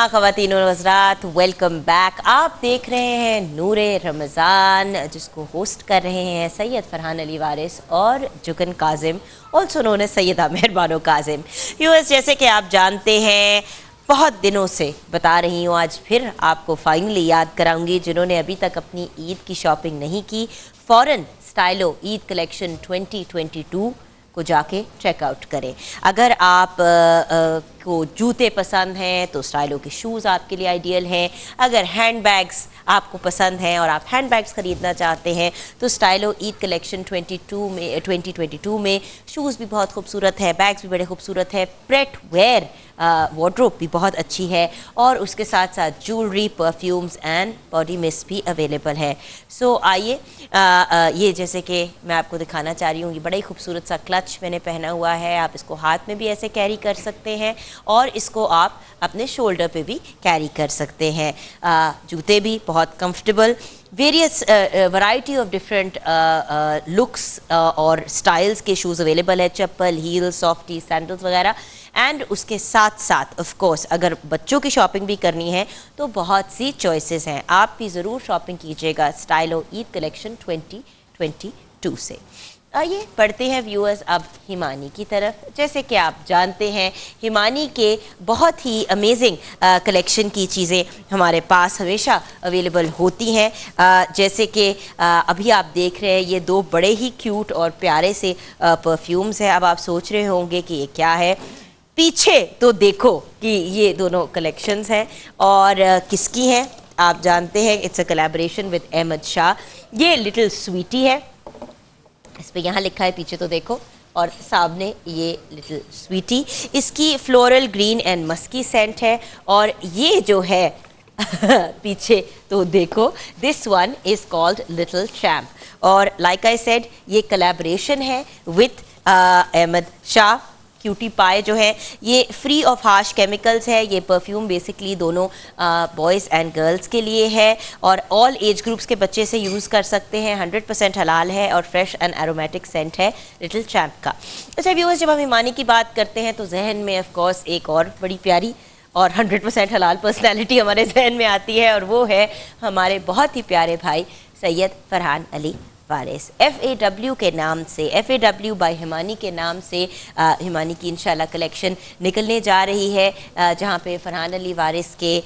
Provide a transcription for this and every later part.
ख़वातीन और हज़रात, welcome back. आप देख रहे हैं नूरे रमज़ान, जिसको होस्ट कर रहे हैं सैयद फरहान अली वारिस और Jugan Kazim, also known as Syeda Mehrbano Kazim. Viewers, जैसे कि आप जानते हैं, बहुत दिनों से बता रही हूँ, आज फिर आपको फाइनली याद कराऊंगी। जिन्होंने अभी तक अपनी ईद की शॉपिंग नहीं की, फ़ौरन स्टाइलो ईद कलेक्शन 2022 को जाके चेकआउट करें। अगर आप को जूते पसंद हैं तो स्टाइलो के शूज़ आपके लिए आइडियल हैं। अगर हैंडबैग्स आपको पसंद हैं और आप हैंडबैग्स ख़रीदना चाहते हैं तो स्टाइलो ईद कलेक्शन 2022 में शूज़ भी बहुत खूबसूरत है, बैग्स भी बड़े खूबसूरत है, प्रेट वेयर वार्डरोब भी बहुत अच्छी है और उसके साथ साथ jewellery, perfumes and body mist भी अवेलेबल है। सो आइए, ये जैसे कि मैं आपको दिखाना चाह रही हूँ, ये बड़ा ही खूबसूरत सा क्लच मैंने पहना हुआ है। आप इसको हाथ में भी ऐसे कैरी कर सकते हैं और इसको आप अपने शोल्डर पे भी कैरी कर सकते हैं। जूते भी बहुत comfortable, various variety of different looks और स्टाइल्स के शूज़ अवेलेबल है, चप्पल, हील्स, सॉफ्टी, सैंडल्स वगैरह। एंड उसके साथ साथ ऑफ कोर्स अगर बच्चों की शॉपिंग भी करनी है तो बहुत सी चॉइसेस हैं। आप भी ज़रूर शॉपिंग कीजिएगा स्टाइलो ईद कलेक्शन 2022 से। आइए बढ़ते हैं व्यूअर्स अब हिमानी की तरफ। जैसे कि आप जानते हैं, हिमानी के बहुत ही अमेजिंग कलेक्शन की चीज़ें हमारे पास हमेशा अवेलेबल होती हैं। जैसे कि अभी आप देख रहे हैं, ये दो बड़े ही क्यूट और प्यारे से परफ्यूम्स हैं। अब आप सोच रहे होंगे कि ये क्या है, पीछे तो देखो कि ये दोनों कलेक्शंस हैं और किसकी हैं। आप जानते हैं, it's a collaboration with Ahmad Shah. ये लिटिल स्वीटी है, इस पे यहाँ लिखा है, पीछे तो देखो, और सामने ये लिटिल स्वीटी। इसकी floral green and musky scent है और ये जो है पीछे तो देखो, this one is called little champ और लाइक आई सेड, ये कोलैबोरेशन है with Ahmad Shah. Cutie pie जो है ये फ्री ऑफ हार्श केमिकल्स है। ये परफ्यूम बेसिकली दोनों बॉयज़ एंड गर्ल्स के लिए है और ऑल एज ग्रुप्स के बच्चे से यूज़ कर सकते हैं। 100% हलाल है और फ्रेश एंड एरोमेटिक सेंट है लिटिल चैम्प का। अच्छा व्यूअर्स, जब हम हिमानी की बात करते हैं तो जहन में ऑफ कोर्स एक और बड़ी प्यारी और 100% हलाल पर्सनैलिटी हमारे जहन में आती है और वो है हमारे बहुत ही प्यारे भाई सैयद फरहान अली वारिस। FAW के नाम से, FAW बाय हिमानी के नाम से हिमानी की इंशाल्लाह कलेक्शन निकलने जा रही है, जहाँ पे फरहान अली वारिस के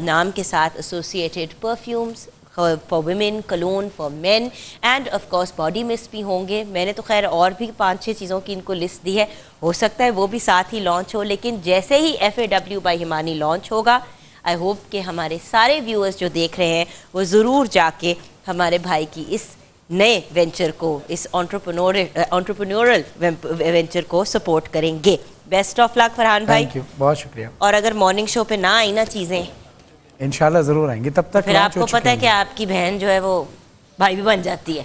नाम के साथ associated perfumes for women, clone for main end of course body mist भी होंगे। मैंने तो खैर और भी 5-6 चीज़ों की इनको लिस्ट दी है, हो सकता है वो भी साथ ही लॉन्च हो। लेकिन जैसे ही FAW बाय हिमानी लॉन्च होगा, आई होप कि हमारे सारे व्यूअर्स जो देख रहे हैं वो ज़रूर जाके हमारे भाई की इस नए वेंचर को, इस एंटरप्रेन्योरल वेंचर को सपोर्ट करेंगे। बेस्ट ऑफ लक फरहान भाई। थैंक यू, बहुत शुक्रिया। और अगर मॉर्निंग शो पे ना आई ना चीज़ें, इंशाल्लाह ज़रूर आएंगे, तब तक फिर आपको पता है कि आपकी बहन जो है वो भाई भी बन जाती है।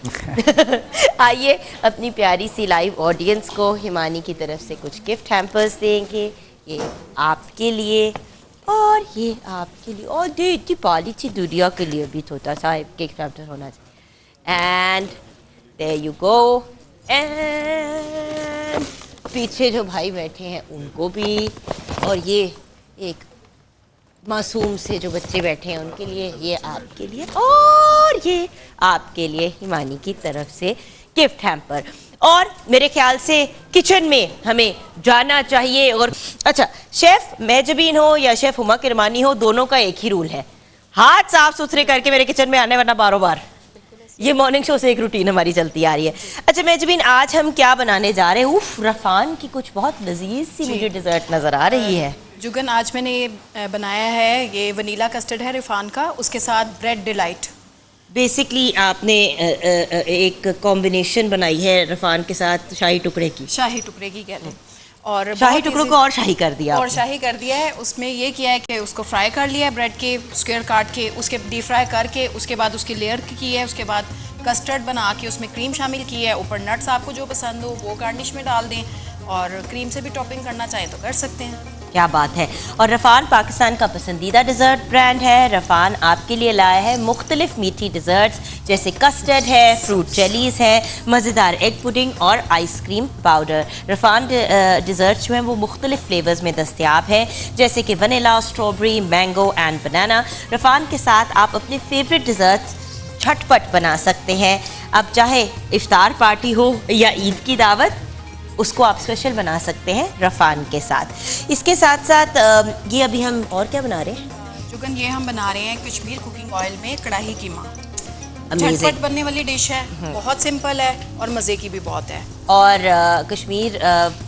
आइए अपनी प्यारी सी लाइव ऑडियंस को हिमानी की तरफ से कुछ गिफ्ट हैम्पर्स देंगे। ये आपके लिए और ये आपके लिए और दीपावली की दुनिया के लिए भी छोटा सा गिफ्ट हैम्पर होना चाहिए। And there you go. And पीछे जो भाई बैठे हैं उनको भी, और ये एक मासूम से जो बच्चे बैठे हैं उनके लिए, ये आपके लिए और ये आपके लिए हिमानी की तरफ से गिफ्ट हैम्पर। और मेरे ख्याल से किचन में हमें जाना चाहिए। और अच्छा, शेफ़ मेजबीन हो या शेफ़ हुमा किरमानी हो, दोनों का एक ही रूल है, हाथ साफ सुथरे करके मेरे किचन में आने, वरना बारों बार। ये मॉर्निंग शो से एक रूटीन हमारी चलती आ रही है। अच्छा मेजबीन, आज हम क्या बनाने जा रहे हैं? उफ, रफ़ान की कुछ बहुत लजीज सी मुझे डिज़र्ट नज़र आ रही है। जुगन, आज मैंने ये बनाया है, ये वनीला कस्टर्ड है रिफान का, उसके साथ ब्रेड डिलाइट। बेसिकली आपने एक कॉम्बिनेशन बनाई है रफ़ान के साथ शाही टुकड़े की। शाही टुकड़े की कहते हैं। और शाही टुकड़ों को और शाही कर दिया और शाही कर दिया है। उसमें ये किया है कि उसको फ्राई कर लिया है, ब्रेड के स्क्वायर काट के, उसके डीप फ्राई करके, उसके बाद उसकी लेयर की है, उसके बाद कस्टर्ड बना के उसमें क्रीम शामिल की है, ऊपर नट्स आपको जो पसंद हो वो गार्निश में डाल दें, और क्रीम से भी टॉपिंग करना चाहें तो कर सकते हैं। क्या बात है। और रफ़ान पाकिस्तान का पसंदीदा डिज़र्ट ब्रांड है। रफ़ान आपके लिए लाया है मुख्तलिफ मीठी डिज़र्ट्स, जैसे कस्टर्ड है, फ्रूट जेलीज़ है, मज़ेदार एग पुडिंग और आइसक्रीम पाउडर। रफ़ान डिज़र्ट्स जो हैं वो मुख्तलिफ फ्लेवर्स में दस्तयाब है, जैसे कि वनीला, स्ट्रॉबेरी, मैंगो एंड बनाना। रफ़ान के साथ आप अपने फेवरेट डिज़र्ट्स झटपट बना सकते हैं। अब चाहे इफ्तार पार्टी हो या ईद की दावत, उसको आप स्पेशल बना सकते हैं रफ़ान के साथ। इसके साथ साथ ये अभी हम और क्या बना रहे हैं जुगन? ये हम बना रहे हैं कश्मीर कुकिंग ऑयल में कढ़ाई कीमा। Amazing. झटपट बनने वाली डिश है, बहुत सिंपल है और मज़े की भी बहुत है। और कश्मीर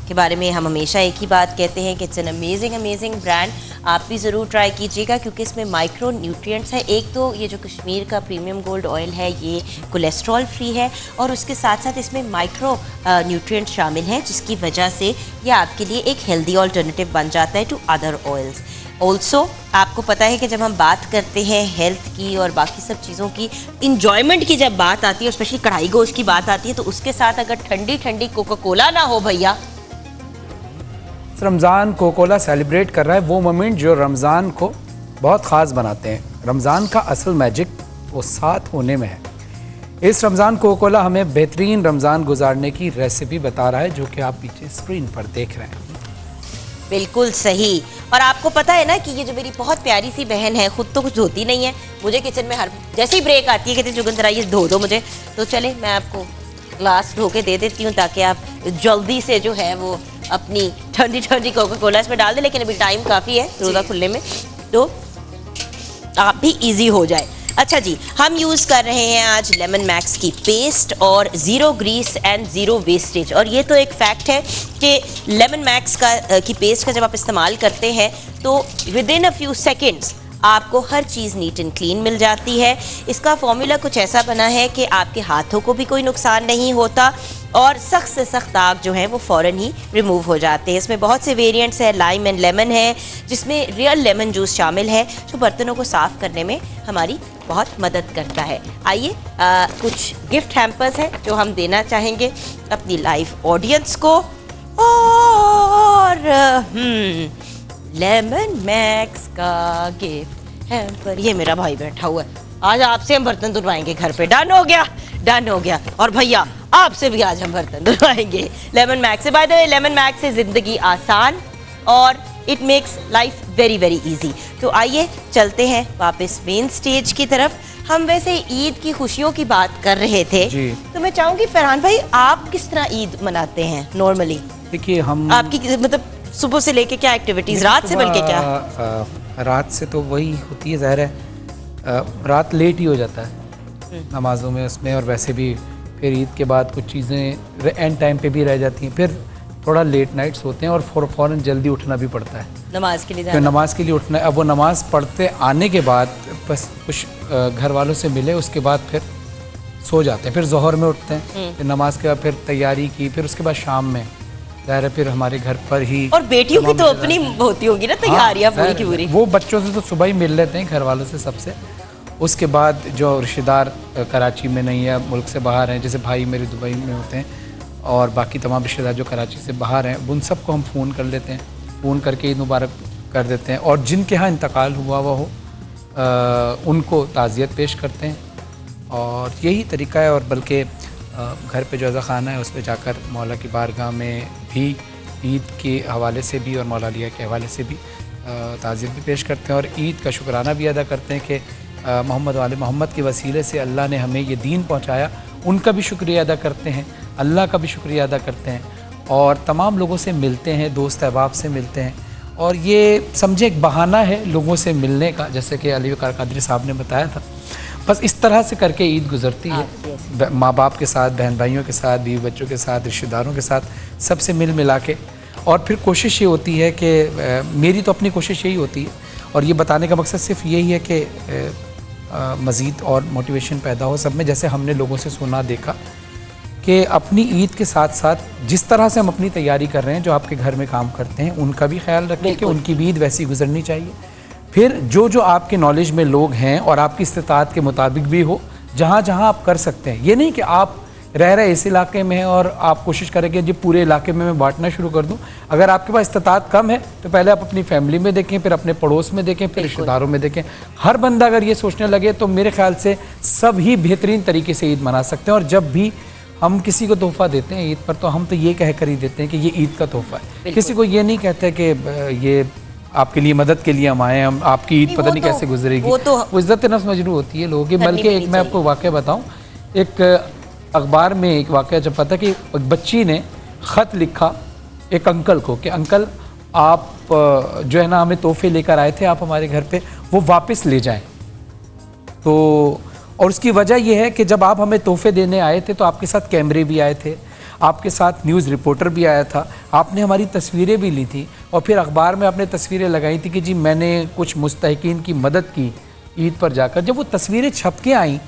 के बारे में हम हमेशा एक ही बात कहते हैं कि इट्स एन अमेजिंग ब्रांड। आप भी ज़रूर ट्राई कीजिएगा क्योंकि इसमें माइक्रो न्यूट्रिएंट्स है। एक तो ये जो कश्मीर का प्रीमियम गोल्ड ऑयल है ये कोलेस्ट्रॉल फ्री है और उसके साथ साथ इसमें माइक्रो न्यूट्रिएंट्स शामिल हैं, जिसकी वजह से ये आपके लिए एक हेल्दी ऑल्टरनेटिव बन जाता है टू अदर ऑयल्स। ऑल्सो आपको पता है कि जब हम बात करते हैं हेल्थ की और बाकी सब चीज़ों की, इंजॉयमेंट की जब बात आती है और स्पेशली कढ़ाई गोश्त की बात आती है, तो उसके साथ अगर ठंडी ठंडी कोका कोला ना हो भैया। रमज़ान कोका कोला सेलिब्रेट कर रहा है वो मोमेंट जो रमज़ान को बहुत ख़ास बनाते हैं। रमज़ान का असल मैजिक वो साथ होने में है। इस रमज़ान कोका कोला हमें बेहतरीन रमज़ान गुजारने की रेसिपी बता रहा है, जो कि आप पीछे स्क्रीन पर देख रहे हैं। बिल्कुल सही। और आपको पता है ना कि ये जो मेरी बहुत प्यारी सी बहन है, खुद तो कुछ धोती नहीं है, मुझे किचन में हर जैसे ही ब्रेक आती है कहती है जुगन जरा ये धो दो मुझे, तो चले मैं आपको ग्लास धो के दे देती हूँ ताकि आप जल्दी से जो है वो अपनी ठंडी ठंडी कोका कोला इसमें डाल दें। लेकिन अभी टाइम काफ़ी है रोज़ा खुलने में, तो आप भी ईजी हो जाए। अच्छा जी, हम यूज़ कर रहे हैं आज लेमन मैक्स की पेस्ट और zero grease and zero wastage. और ये तो एक फैक्ट है कि लेमन मैक्स की पेस्ट का जब आप इस्तेमाल करते हैं तो with in a few seconds आपको हर चीज़ नीट एंड क्लीन मिल जाती है। इसका फॉर्मूला कुछ ऐसा बना है कि आपके हाथों को भी कोई नुकसान नहीं होता और सख्त से सख्त दाग जो हैं वो फ़ौरन ही रिमूव हो जाते हैं। इसमें बहुत से वेरिएंट्स हैं, लाइम एंड लेमन है, जिसमें रियल लेमन जूस शामिल है, जो बर्तनों को साफ़ करने में हमारी बहुत मदद करता है। आइए कुछ गिफ्ट हैम्पर्स हैं जो हम देना चाहेंगे अपनी लाइव ऑडियंस को। और लेमन मैक्स का गिफ्ट हैम्पर, ये मेरा भाई बैठा हुआ है, आज आपसे हम बर्तन धुलवाएंगे घर पे। डन हो गया, डन हो गया। और भैया आपसे भी आज हम बर्तन धुलवाएंगे लेमन मैक्स से। Bye the way lemon max से ज़िंदगी आसान और it makes life very very easy. तो आइए चलते हैं वापस मेन स्टेज की तरफ। हम वैसे ईद की खुशियों की बात कर रहे थे जी। तो मैं चाहूँगी फरहान भाई, आप किस तरह ईद मनाते हैं नॉर्मली? देखिए हम आपकी मतलब सुबह से लेके क्या एक्टिविटीज़, रात से बल्कि क्या? रात से तो वही होती है, ज़ाहिर है रात लेट ही हो जाता है नमाज़ों में उसमें, और वैसे भी फिर ईद के बाद कुछ चीज़ें एंड टाइम पे भी रह जाती हैं, फिर थोड़ा लेट नाइट्स होते हैं और फ़ौरन जल्दी उठना भी पड़ता है नमाज के लिए। तो नमाज के लिए उठना है। अब वो नमाज़ पढ़ते आने के बाद बस कुछ घर वालों से मिले, उसके बाद फिर सो जाते हैं, फिर ज़ोहर में उठते हैं, फिर नमाज के बाद फिर तैयारी की, फिर उसके बाद शाम में ज़ाहिर है फिर हमारे घर पर ही। और बेटियों की तो अपनी होती होगी ना तैयारियां पूरी की पूरी। वो बच्चों से तो सुबह ही मिल लेते हैं, घर वालों से सबसे। उसके बाद जो रिश्तेदार कराची में नहीं है, मुल्क से बाहर हैं, जैसे भाई मेरे दुबई में होते हैं और बाकी तमाम रिश्तेदार जो कराची से बाहर हैं, उन सबको हम फ़ोन कर लेते हैं, फ़ोन करके ईद मुबारक कर देते हैं। और जिनके यहाँ इंतकाल हुआ हुआ हो उनको ताज़ियत पेश करते हैं, और यही तरीका है। और बल्कि घर पे जो अज़ा खाना है उस पर जाकर मौला की बारगाह में भी ईद के हवाले से भी और मौला अलिया के हवाले से भी ताज़ियत भी पेश करते हैं और ईद का शुक्राना भी अदा करते हैं कि मोहम्मद वाले मोहम्मद के वसीले से अल्लाह ने हमें ये दीन पहुँचाया। उनका भी शुक्रिया अदा करते हैं, अल्लाह का भी शुक्रिया अदा करते हैं और तमाम लोगों से मिलते हैं, दोस्त अहबाब से मिलते हैं। और ये समझे एक बहाना है लोगों से मिलने का, जैसे कि अली वकार कादरी साहब ने बताया था। बस इस तरह से करके ईद गुजरती है, माँ बाप के साथ, बहन भाइयों के साथ, बीवी बच्चों के साथ, रिश्तेदारों के साथ, सबसे मिल मिला के। और फिर कोशिश ये होती है कि मेरी तो अपनी कोशिश यही होती है, और ये बताने का मकसद सिर्फ यही है कि मज़ीद और मोटिवेशन पैदा हो सब में। जैसे हमने लोगों से सुना देखा कि अपनी ईद के साथ साथ जिस तरह से हम अपनी तैयारी कर रहे हैं, जो आपके घर में काम करते हैं उनका भी ख्याल रखें कि उनकी भी ईद वैसी गुजरनी चाहिए। फिर जो आपके नॉलेज में लोग हैं और आपकी इस्तिताअत के मुताबिक भी हो, जहाँ जहाँ आप कर सकते हैं। ये नहीं कि आप रह रहे इस इलाके में हैं और आप कोशिश करें कि जी पूरे इलाके में मैं बांटना शुरू कर दूं। अगर आपके पास इस्तात कम है तो पहले आप अपनी फैमिली में देखें, फिर अपने पड़ोस में देखें, फिर रिश्तेदारों में देखें। हर बंदा अगर ये सोचने लगे तो मेरे ख्याल से सब ही बेहतरीन तरीके से ईद मना सकते हैं। और जब भी हम किसी को तोहफा देते हैं ईद पर तो हम तो ये कह कर ही देते हैं कि ये ईद का तोहफा है। किसी को ये नहीं कहते कि ये आपके लिए मदद के लिए हम आए, हम आपकी ईद पता नहीं कैसे गुजरेगी। वो इज्जत नफ्स मजरू होती है लोगों की। बल्कि एक मैं आपको वाक़या बताऊं, एक अखबार में एक वाक़या जब पता कि एक बच्ची ने ख़त लिखा एक अंकल को कि अंकल आप जो है ना हमें तोहफे लेकर आए थे, आप हमारे घर पे वो वापस ले जाएं। तो और उसकी वजह यह है कि जब आप हमें तोहफे देने आए थे तो आपके साथ कैमरे भी आए थे, आपके साथ न्यूज़ रिपोर्टर भी आया था, आपने हमारी तस्वीरें भी ली थी और फिर अखबार में आपने तस्वीरें लगाई थी कि जी मैंने कुछ मुस्तहिकीन की मदद की ईद पर जाकर। जब वो तस्वीरें छप के आईं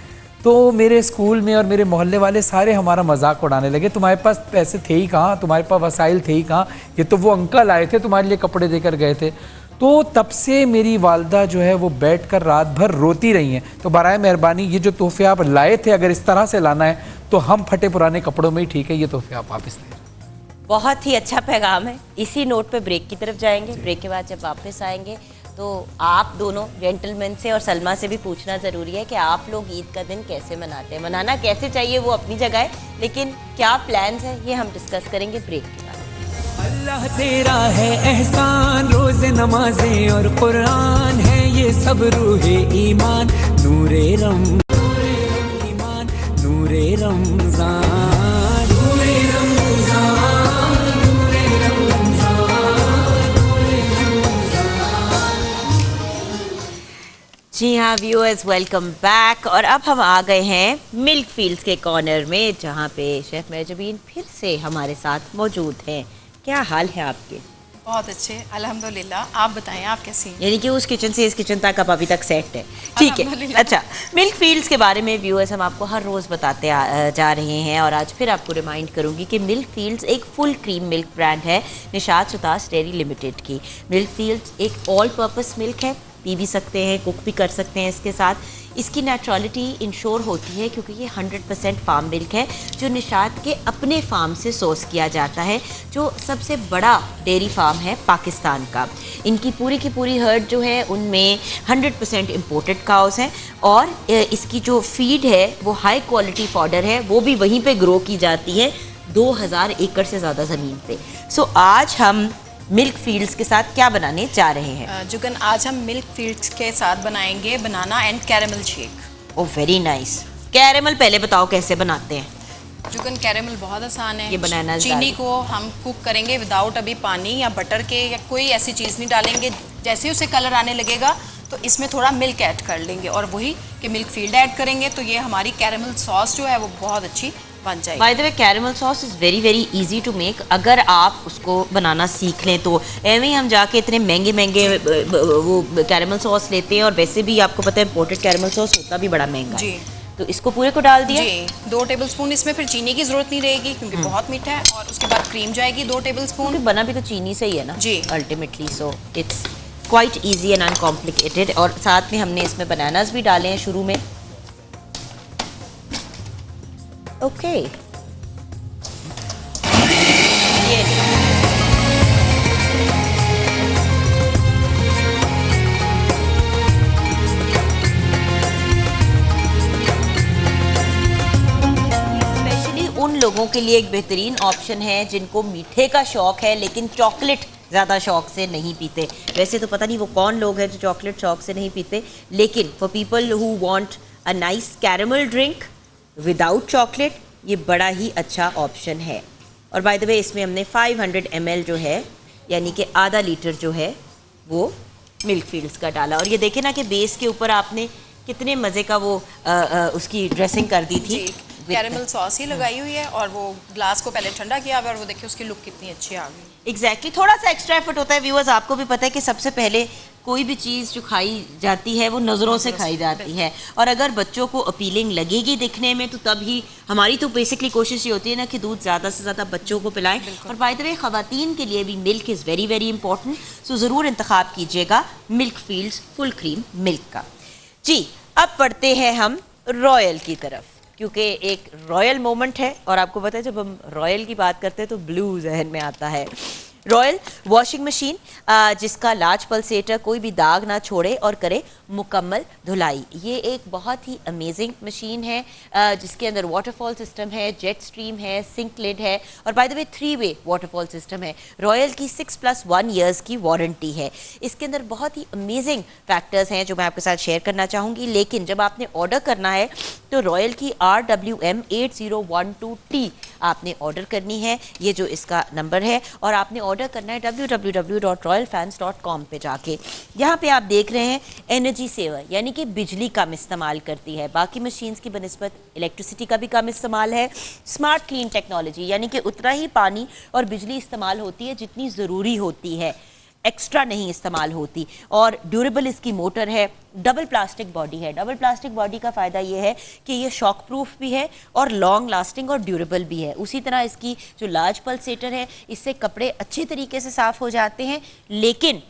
तो मेरे स्कूल में और मेरे मोहल्ले वाले सारे हमारा मजाक उड़ाने लगे, तुम्हारे पास पैसे थे ही कहाँ, तुम्हारे पास वसाइल थे ही कहाँ, ये तो वो अंकल आए थे तुम्हारे लिए कपड़े देकर गए थे। तो तब से मेरी वालदा जो है वो बैठकर रात भर रोती रही हैं। तो बराए मेहरबानी ये जो तोहफे आप लाए थे अगर इस तरह से लाना है तो हम फटे पुराने कपड़ों में ही ठीक है, ये तोहफे आप वापस लें। बहुत ही अच्छा पैगाम है। इसी नोट पे ब्रेक की तरफ जाएंगे। ब्रेक के बाद जब वापस आएंगे तो आप दोनों जेंटलमैन से और सलमा से भी पूछना ज़रूरी है कि आप लोग ईद का दिन कैसे मनाते हैं। मनाना कैसे चाहिए वो अपनी जगह है, लेकिन क्या प्लान्स हैं ये हम डिस्कस करेंगे ब्रेक के बाद। अल्लाह तेरा है एहसान, रोज़ नमाजें और कुरान है ये सब रूहे ईमान, नूरे ईमान, नूरे रमज़ान, नूरे रमज़ान, नूरे रमज़ान, नूरे रमज़ान। जी हाँ व्यूअर्स, वेलकम बैक। और अब हम आ गए हैं मिल्क फील्ड्स के कॉर्नर में, जहाँ पे शेफ मेहजबीन फिर से हमारे साथ मौजूद हैं। क्या हाल है आपके? बहुत अच्छे अल्हम्दुलिल्लाह। आप बताएं आप कैसी हैं? यानी कि उस किचन से इस किचन तक आप अभी तक सेट है, ठीक है। अच्छा, मिल्क फील्ड्स के बारे में व्यूअर्स हम आपको हर रोज़ बताते जा रहे हैं और आज फिर आपको रिमाइंड करूंगी कि मिल्क फील्ड्स एक फुल क्रीम मिल्क ब्रांड है निशात सुतास डेयरी लिमिटेड की। मिल्क फील्ड्स एक ऑल पर्पस मिल्क है, पी भी सकते हैं, कुक भी कर सकते हैं इसके साथ। इसकी नेचुरलिटी इंश्योर होती है क्योंकि ये 100% फार्म मिल्क है जो निशात के अपने फार्म से सोर्स किया जाता है, जो सबसे बड़ा डेयरी फार्म है पाकिस्तान का। इनकी पूरी की पूरी हर्ड जो है उनमें 100% इम्पोर्टेड काउस हैं और इसकी जो फीड है वो हाई क्वालिटी फॉडर है, वो भी वहीं पे ग्रो की जाती है 2000 एकड़ से ज़्यादा ज़मीन पे। सो आज हम मिल्क फील्ड्स के साथ क्या बनाने जा रहे हैं? जुगन, आज हम मिल्क फील्ड्स के साथ बनाएंगे banana and caramel shake. Oh very nice. Caramel पहले बताओ कैसे बनाते हैं? जुगन, कैरेमल बहुत आसान है। ये बनाना चीनी को हम कुक करेंगे विदाउट अभी पानी या बटर के या कोई ऐसी चीज़ नहीं डालेंगे। जैसे ही उसे कलर आने लगेगा तो इसमें थोड़ा मिल्क ऐड कर लेंगे और वही कि मिल्क फील्ड ऐड करेंगे तो ये हमारी कैरेमल सॉस जो है वो बहुत अच्छी बन जाएगी। By the way caramel sauce is very very easy to make. अगर आप उसको बनाना सीख लें तो एवं ही हम जाके इतने महंगे महंगे वो कैरेमल सॉस लेते हैं और वैसे भी आपको पता है इम्पोर्टेड कैरेमल सॉस होता भी बड़ा महंगा है। तो इसको पूरे को डाल दिया जी। 2 टेबलस्पून इसमें फिर चीनी की जरूरत नहीं रहेगी क्योंकि बहुत मीठा है। और उसके बाद क्रीम जाएगी 2 टेबलस्पून। बना भी तो चीनी से ही है ना जी ultimately, so it's quite easy and uncomplicated. और साथ में हमने इसमें बनानास भी डाले हैं शुरू में। ओके उन लोगों के लिए एक बेहतरीन ऑप्शन है जिनको मीठे का शौक है लेकिन चॉकलेट ज़्यादा शौक से नहीं पीते। वैसे तो पता नहीं वो कौन लोग हैं जो चॉकलेट शौक से नहीं पीते, लेकिन for people who want a nice caramel drink without chocolate ये बड़ा ही अच्छा ऑप्शन है। और बाय द वे इसमें हमने 500 ml जो है यानी कि आधा लीटर जो है वो मिल्क फील्ड्स का डाला। और ये देखें ना कि बेस के ऊपर आपने कितने मज़े का वो उसकी ड्रेसिंग कर दी थी। कैरेमल सॉस ही लगाई हुई है और वो ग्लास को पहले ठंडा किया हुआ और वो देखिए उसकी लुक कितनी अच्छी आ गई। एग्जैक्टली थोड़ा सा एक्स्ट्रा एफर्ट होता है। व्यूअर्स आपको भी पता है कि सबसे पहले कोई भी चीज़ जो खाई जाती है वो नज़रों से खाई जाती है और अगर बच्चों को अपीलिंग लगेगी दिखने में तो तब ही हमारी तो बेसिकली कोशिश ये होती है ना कि दूध ज़्यादा से ज़्यादा बच्चों को पिलाएं। और बाय द वे ख़वातीन के लिए भी milk is very very important, so ज़रूर इंतखाब कीजिएगा milk fields full cream milk का। जी अब बढ़ते हैं हम रॉयल की तरफ। क्योंकि एक रॉयल मोमेंट है और आपको पता है जब हम रॉयल की बात करते हैं तो ब्लू जहन में आता है। रॉयल वॉशिंग मशीन जिसका लार्ज पल्सेटर कोई भी दाग ना छोड़े और करे मुकम्मल धुलाई। ये एक बहुत ही अमेजिंग मशीन है जिसके अंदर वाटरफॉल सिस्टम है, जेट स्ट्रीम है, सिंक लिड है और बाय द वे 3-वे वाटरफॉल सिस्टम है। रॉयल की 6+1 ईयर्स की वारंटी है। इसके अंदर बहुत ही अमेजिंग फैक्टर्स हैं जो मैं आपके साथ शेयर करना चाहूँगी, लेकिन जब आपने ऑर्डर करना है तो रॉयल की RWM 8012T आपने ऑर्डर करनी है। ये जो इसका नंबर है और आपने ऑर्डर करना है www.royalfans.com पे जाके। यहाँ पे आप देख रहे हैं एनर्जी सेवर यानी कि बिजली कम इस्तेमाल करती है। बाकी मशीन्स की बनिस्बत इलेक्ट्रिसिटी का भी कम इस्तेमाल है। स्मार्ट क्लीन टेक्नोलॉजी यानी कि उतना ही पानी और बिजली इस्तेमाल होती है जितनी ज़रूरी होती है, एक्स्ट्रा नहीं इस्तेमाल होती। और ड्यूरेबल इसकी मोटर है, डबल प्लास्टिक बॉडी है। डबल प्लास्टिक बॉडी का फ़ायदा ये है कि ये शॉक प्रूफ भी है और लॉन्ग लास्टिंग और ड्यूरेबल भी है। उसी तरह इसकी जो लार्ज पल्सेटर है इससे कपड़े अच्छी तरीके से साफ़ हो जाते हैं, लेकिन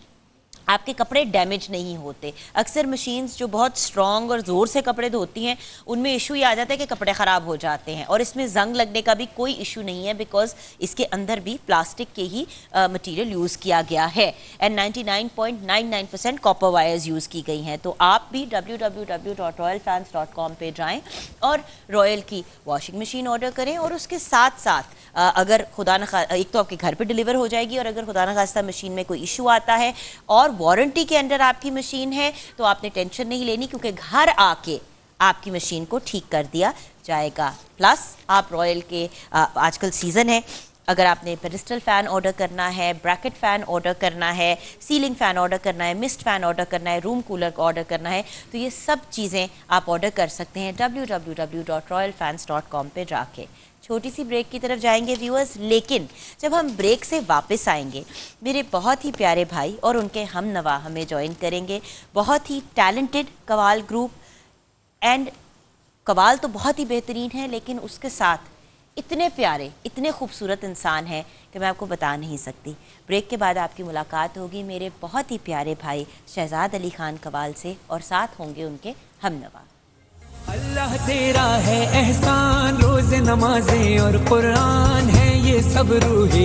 आपके कपड़े डैमेज नहीं होते। अक्सर मशीन्स जो बहुत स्ट्रॉन्ग और ज़ोर से कपड़े धोती हैं उनमें इशू ये आ जाता है कि कपड़े ख़राब हो जाते हैं, और इसमें जंग लगने का भी कोई इशू नहीं है बिकॉज इसके अंदर भी प्लास्टिक के ही मटेरियल यूज़ किया गया है एंड 99.99% कॉपर वायर्स यूज़ की गई हैं। तो आप भी www.royalfans.com पे जाएँ और रॉयल की वॉशिंग मशीन ऑर्डर करें और उसके साथ साथ अगर खुदा न खास्ता एक तो आपके घर पे डिलीवर हो जाएगी, और अगर खुदा न खास्ता मशीन में कोई इशू आता है और वारंटी के अंडर आपकी मशीन है तो आपने टेंशन नहीं लेनी, क्योंकि घर आके आपकी मशीन को ठीक कर दिया जाएगा। प्लस आप रॉयल के आजकल सीज़न है, अगर आपने पेडिस्टल फ़ैन ऑर्डर करना है, ब्रैकेट फ़ैन ऑर्डर करना है, सीलिंग फ़ैन ऑर्डर करना है, मिस्ट फ़ैन ऑर्डर करना है, रूम कूलर ऑर्डर करना है, तो ये सब चीज़ें आप ऑर्डर कर सकते हैं www.royalfans.com पे जाके। छोटी सी ब्रेक की तरफ जाएंगे व्यूअर्स, लेकिन जब हम ब्रेक से वापस आएंगे मेरे बहुत ही प्यारे भाई और उनके हमनवा हमें ज्वाइन करेंगे। बहुत ही talented qawwal group, and qawwal तो बहुत ही बेहतरीन है, लेकिन उसके साथ इतने प्यारे, इतने खूबसूरत इंसान हैं कि मैं आपको बता नहीं सकती। ब्रेक के बाद आपकी मुलाकात होगी मेरे बहुत ही प्यारे भाई शहजाद अली खान कवाल से, और साथ होंगे उनके हमनवा। अल्लाह तेरा है एहसान, रोज़ नमाजें और कुरान है ये सब रूहे